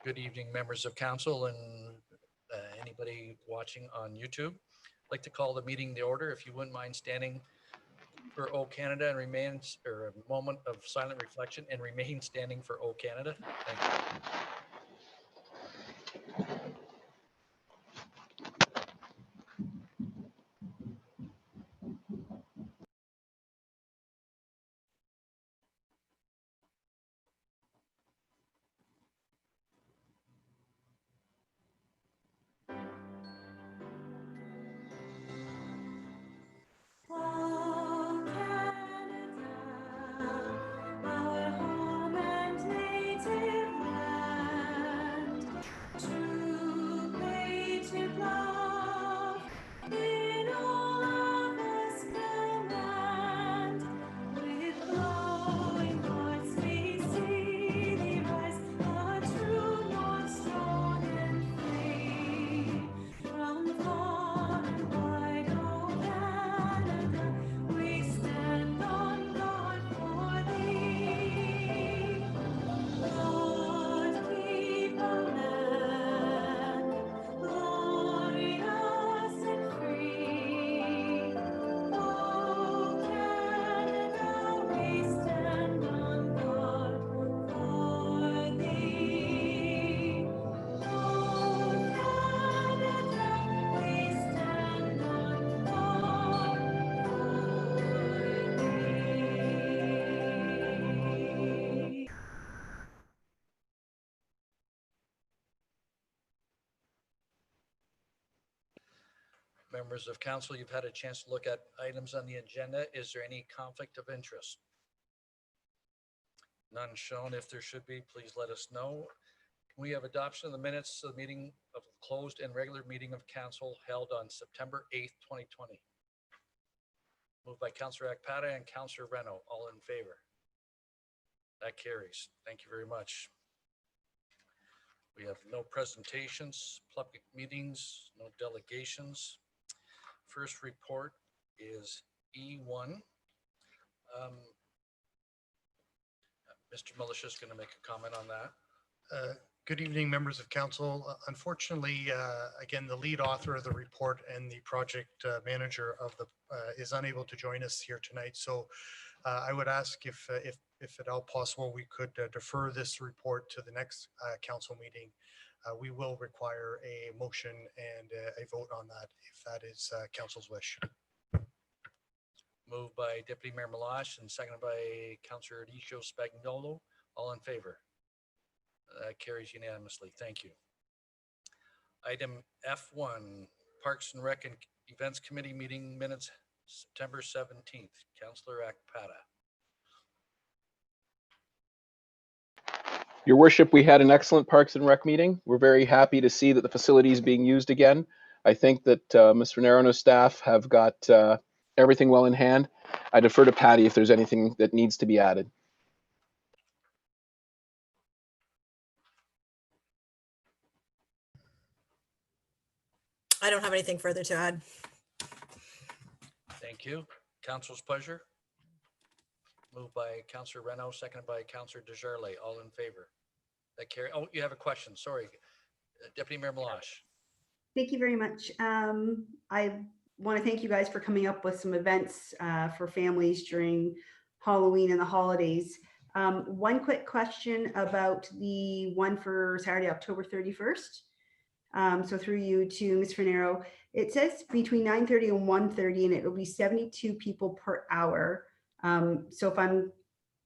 Good evening, members of council and anybody watching on YouTube. I'd like to call the meeting to order. If you wouldn't mind standing for O Canada and remain, or a moment of silent reflection and remain standing for O Canada. Thank you. Members of council, you've had a chance to look at items on the agenda. Is there any conflict of interest? None shown. If there should be, please let us know. Can we have adoption of the minutes of the meeting of closed and regular meeting of council held on September 8th, 2020? Moved by Councillor Akpata and Councillor Reno. All in favor? That carries. Thank you very much. We have no presentations, public meetings, no delegations. First report is E1. Mr. Militia is going to make a comment on that. Good evening, members of council. Unfortunately, again, the lead author of the report and the project manager of the is unable to join us here tonight. So I would ask if at all possible, we could defer this report to the next council meeting. We will require a motion and a vote on that if that is council's wish. Moved by Deputy Mayor Malash and seconded by Councillor Edicio Spagnolo. All in favor? Carries unanimously. Thank you. Item F1, Parks and Rec and Events Committee meeting minutes, September 17th. Councillor Akpata. Your Worship, we had an excellent Parks and Rec meeting. We're very happy to see that the facility is being used again. I think that Ms. Renero and her staff have got everything well in hand. I defer to Patty if there's anything that needs to be added. I don't have anything further to add. Thank you. Council's pleasure. Moved by Councillor Reno, seconded by Councillor Desjardins. All in favor? That carry. Oh, you have a question. Sorry. Deputy Mayor Malash. Thank you very much. I want to thank you guys for coming up with some events for families during Halloween and the holidays. One quick question about the one for Saturday, October 31st. So through you to Ms. Renero, it says between 9:30 and 1:30, and it will be 72 people per hour. So if I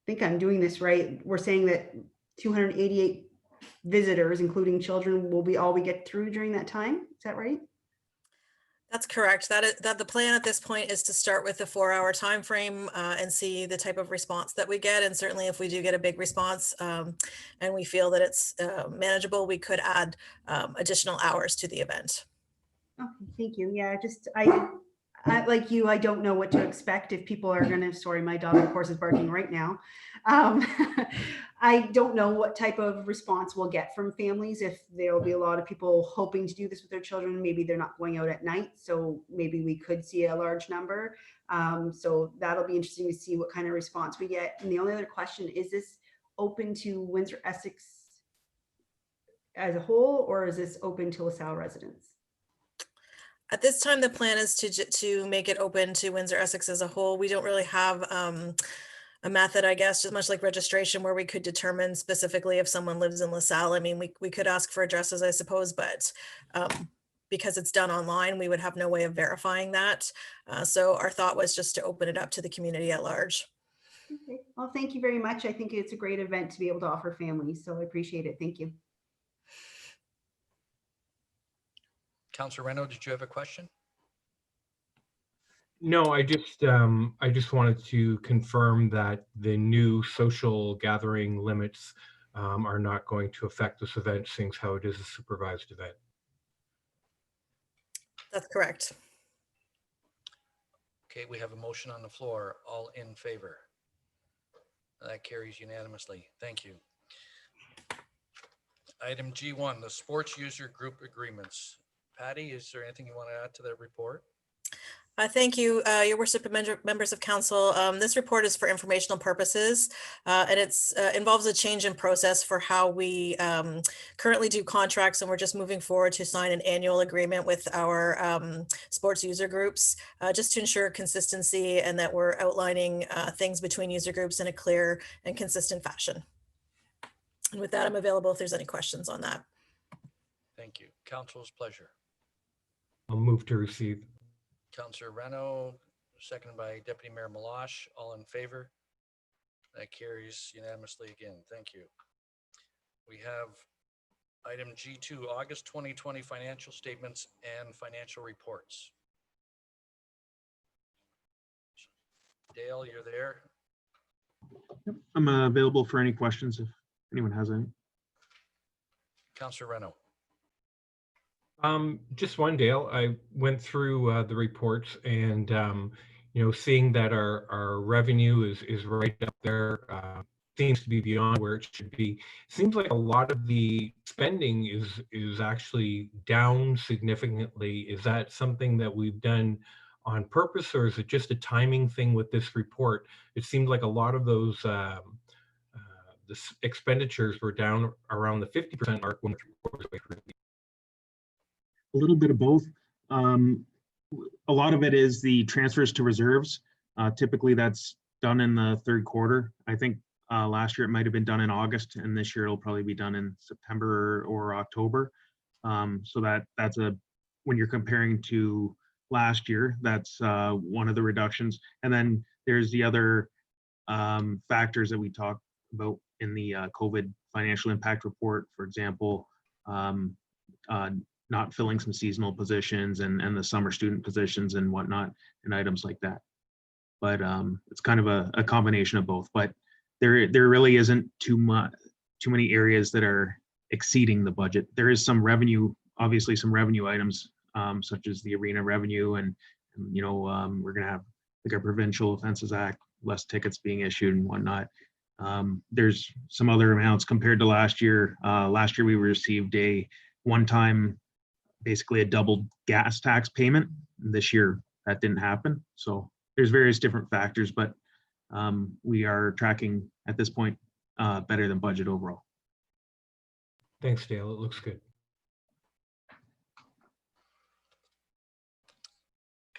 think I'm doing this right, we're saying that 288 visitors, including children, will be all we get through during that time. Is that right? That's correct. That the plan at this point is to start with the 4-hour time frame and see the type of response that we get. And certainly if we do get a big response and we feel that it's manageable, we could add additional hours to the event. Okay, thank you. Yeah, I like you, I don't know what to expect if people are gonna, sorry, my dog of course is barking right now. I don't know what type of response we'll get from families, if there will be a lot of people hoping to do this with their children. Maybe they're not going out at night, so maybe we could see a large number. So that'll be interesting to see what kind of response we get. And the only other question, is this open to Windsor Essex as a whole, or is this open to LaSalle residents? At this time, the plan is to make it open to Windsor Essex as a whole. We don't really have a method, I guess, just much like registration, where we could determine specifically if someone lives in LaSalle. I mean, we could ask for addresses, I suppose, but because it's done online, we would have no way of verifying that. So our thought was just to open it up to the community at large. Okay. Well, thank you very much. I think it's a great event to be able to offer families, so I appreciate it. Thank you. Councillor Reno, did you have a question? No, I just wanted to confirm that the new social gathering limits are not going to affect this event, seeing how it is a supervised event. That's correct. Okay, we have a motion on the floor. All in favor? That carries unanimously. Thank you. Item G1, the sports user group agreements. Patty, is there anything you want to add to that report? Thank you, Your Worship and members of council. This report is for informational purposes, and it's involves a change in process for how we currently do contracts, and we're just moving forward to sign an annual agreement with our sports user groups, just to ensure consistency and that we're outlining things between user groups in a clear and consistent fashion. And with that, I'm available if there's any questions on that. Thank you. Council's pleasure. I'll move to receive. Councillor Reno, seconded by Deputy Mayor Malash. All in favor? That carries unanimously again. Thank you. We have item G2, August 2020 financial statements and financial reports. Dale, you're there. Yep, I'm available for any questions if anyone has any. Councillor Reno. Just one, Dale. I went through the reports and, seeing that our revenue is right up there, seems to be beyond where it should be. Seems like a lot of the spending is actually down significantly. Is that something that we've done on purpose, or is it just a timing thing with this report? It seemed like a lot of those the expenditures were down around the 50% mark when the report was released. A little bit of both. A lot of it is the transfers to reserves. Typically that's done in the third quarter. I think last year it might have been done in August, and this year it'll probably be done in September or October. So that's when you're comparing to last year, that's one of the reductions. And then there's the other factors that we talked about in the COVID financial impact report, for example, not filling some seasonal positions and the summer student positions and whatnot, and items like that. But it's kind of a combination of both. But there really isn't too many areas that are exceeding the budget. There is some revenue, obviously some revenue items, such as the arena revenue, and we're gonna have like our Provincial Offences Act, less tickets being issued and whatnot. There's some other amounts compared to last year. Last year we received a one-time, basically a double gas tax payment. This year that didn't happen. So there's various different factors, but we are tracking at this point better than budget overall. Thanks, Dale. It looks good.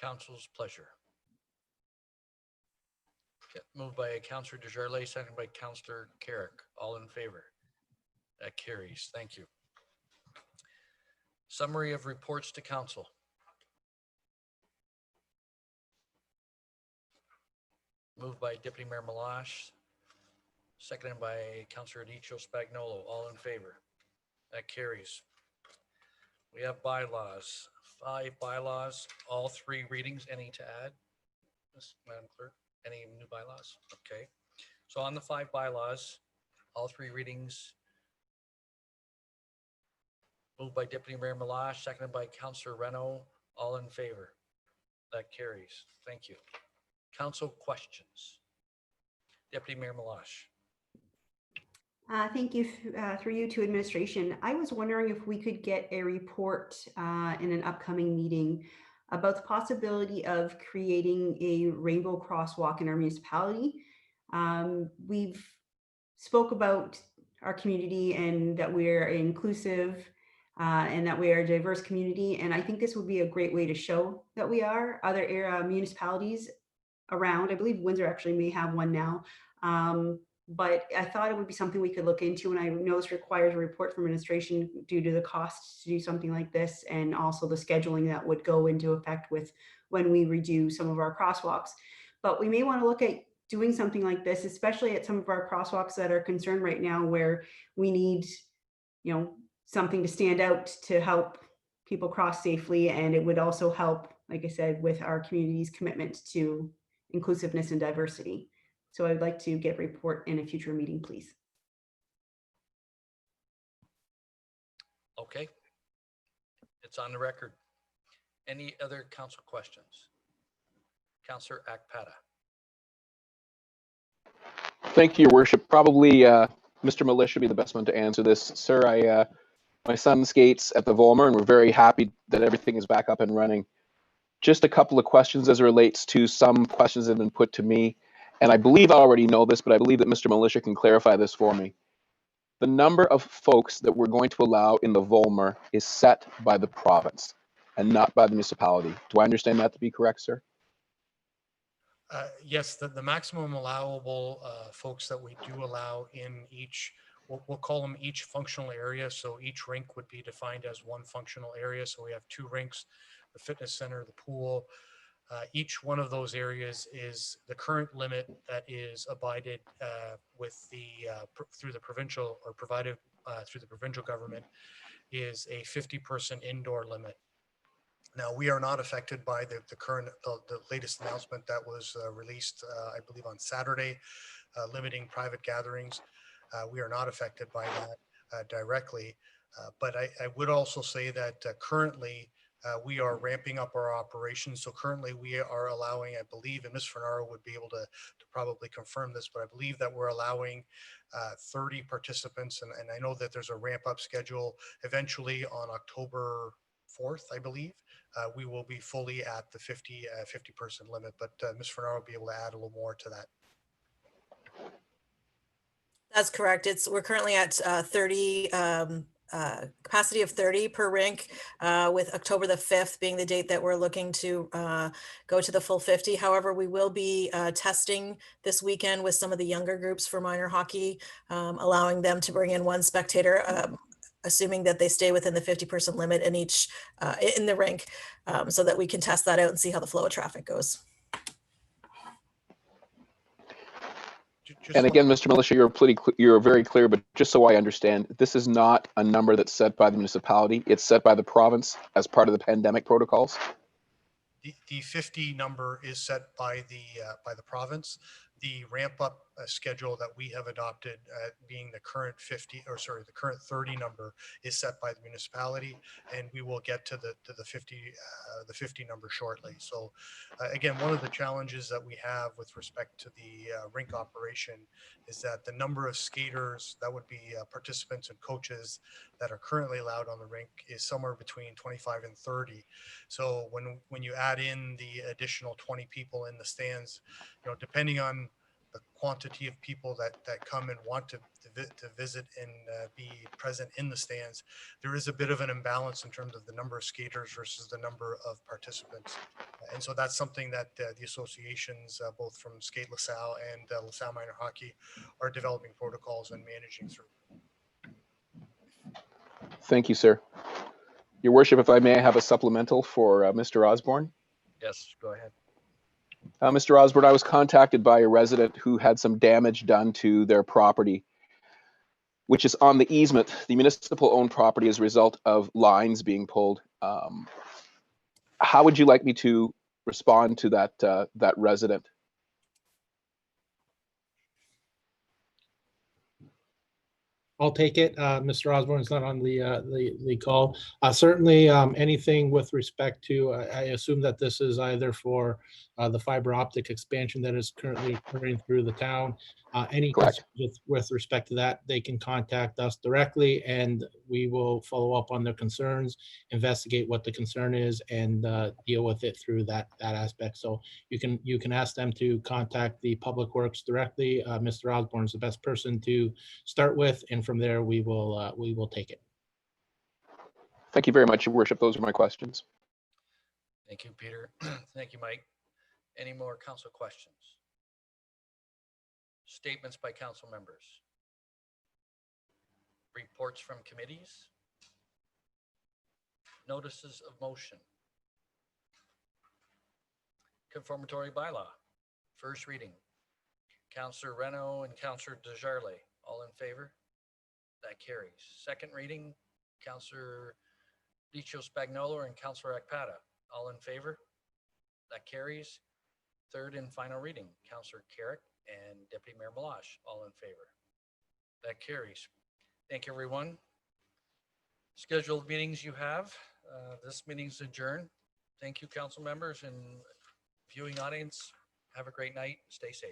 Council's pleasure. Okay, moved by Councillor Desjardins, seconded by Councillor Carrick. All in favor? That carries. Thank you. Summary of reports to council. Moved by Deputy Mayor Malash, seconded by Councillor Adichio Spagnolo. All in favor? That carries. We have bylaws, 5 bylaws, all 3 readings. Any to add, Madam Clerk? Any new bylaws? Okay. So on the 5 bylaws, all 3 readings. Moved by Deputy Mayor Malash, seconded by Councillor Reno. All in favor? That carries. Thank you. Council questions. Deputy Mayor Malash. Thank you. Through you to administration. I was wondering if we could get a report in an upcoming meeting about the possibility of creating a rainbow crosswalk in our municipality. We've spoke about our community and that we're inclusive and that we are a diverse community. And I think this would be a great way to show that we are. Other municipalities around, I believe Windsor actually may have one now. But I thought it would be something we could look into, and I know this requires a report from administration due to the costs to do something like this, and also the scheduling that would go into effect with when we redo some of our crosswalks. But we may want to look at doing something like this, especially at some of our crosswalks that are concerned right now, where we need, something to stand out to help people cross safely. And it would also help, like I said, with our community's commitment to inclusiveness and diversity. So I'd like to get a report in a future meeting, please. Okay. It's on the record. Any other council questions? Councillor Akpata. Thank you, Your Worship. Probably Mr. Militia should be the best one to answer this. Sir, my son skates at the Volmer, and we're very happy that everything is back up and running. Just a couple of questions as it relates to some questions that have been put to me. And I believe I already know this, but I believe that Mr. Militia can clarify this for me. The number of folks that we're going to allow in the Volmer is set by the province and not by the municipality. Do I understand that to be correct, sir? Yes, the maximum allowable folks that we do allow in each, we'll call them each functional area. So each rink would be defined as one functional area. So we have 2 rinks, the fitness center, the pool. Each one of those areas is the current limit that is abided with the through the provincial or provided through the provincial government is a 50-person indoor limit. Now, we are not affected by the latest announcement that was released, I believe, on Saturday, limiting private gatherings. We are not affected by that directly. But I would also say that currently we are ramping up our operations. So currently we are allowing, I believe, and Ms. Fernaro would be able to probably confirm this, but I believe that we're allowing 30 participants. And I know that there's a ramp up schedule eventually on October 4th, I believe. We will be fully at the 50 person limit, but Ms. Fernaro will be able to add a little more to that. That's correct. We're currently at 30, capacity of 30 per rink, with October the 5th being the date that we're looking to go to the full 50. However, we will be testing this weekend with some of the younger groups for minor hockey, allowing them to bring in 1 spectator, assuming that they stay within the 50-person limit in each in the rink, so that we can test that out and see how the flow of traffic goes. And again, Mr. Militia, you're very clear, but just so I understand, this is not a number that's set by the municipality. It's set by the province as part of the pandemic protocols. The 50 number is set by the province. The ramp up schedule that we have adopted, being the current 30 number, is set by the municipality, and we will get to the 50 number shortly. So again, one of the challenges that we have with respect to the rink operation is that the number of skaters, that would be participants and coaches that are currently allowed on the rink, is somewhere between 25 and 30. So when you add in the additional 20 people in the stands, depending on the quantity of people that come and want to visit and be present in the stands, there is a bit of an imbalance in terms of the number of skaters versus the number of participants. And so that's something that the associations, both from Skate LaSalle and LaSalle Minor Hockey, are developing protocols and managing through. Thank you, sir. Your Worship, if I may, I have a supplemental for Mr. Osborne. Yes, go ahead. Mr. Osborne, I was contacted by a resident who had some damage done to their property, which is on the easement, the municipal owned property, as a result of lines being pulled. How would you like me to respond to that resident? I'll take it. Mr. Osborne is not on the call. Certainly, anything with respect to, I assume that this is either for the fiber optic expansion that is currently occurring through the town, Any Correct. concerns with respect to that, they can contact us directly and we will follow up on their concerns, investigate what the concern is and deal with it through that aspect. So you can ask them to contact the Public Works directly. Mr. Osborne is the best person to start with, and from there we will take it. Thank you very much, Your Worship. Those are my questions. Thank you, Peter. Thank you, Mike. Any more council questions? Statements by council members? Reports from committees? Notices of motion? Confirmatory bylaw, first reading. Councillor Reno and Councillor Desjardins, all in favor? That carries. Second reading, Councillor Licio Spagnolo and Councillor Akpata, all in favor? That carries. Third and final reading, Councillor Carrick and Deputy Mayor Malash, all in favor. That carries. Thank you, everyone. Scheduled meetings you have. This meeting's adjourned. Thank you, council members and viewing audience. Have a great night. Stay safe.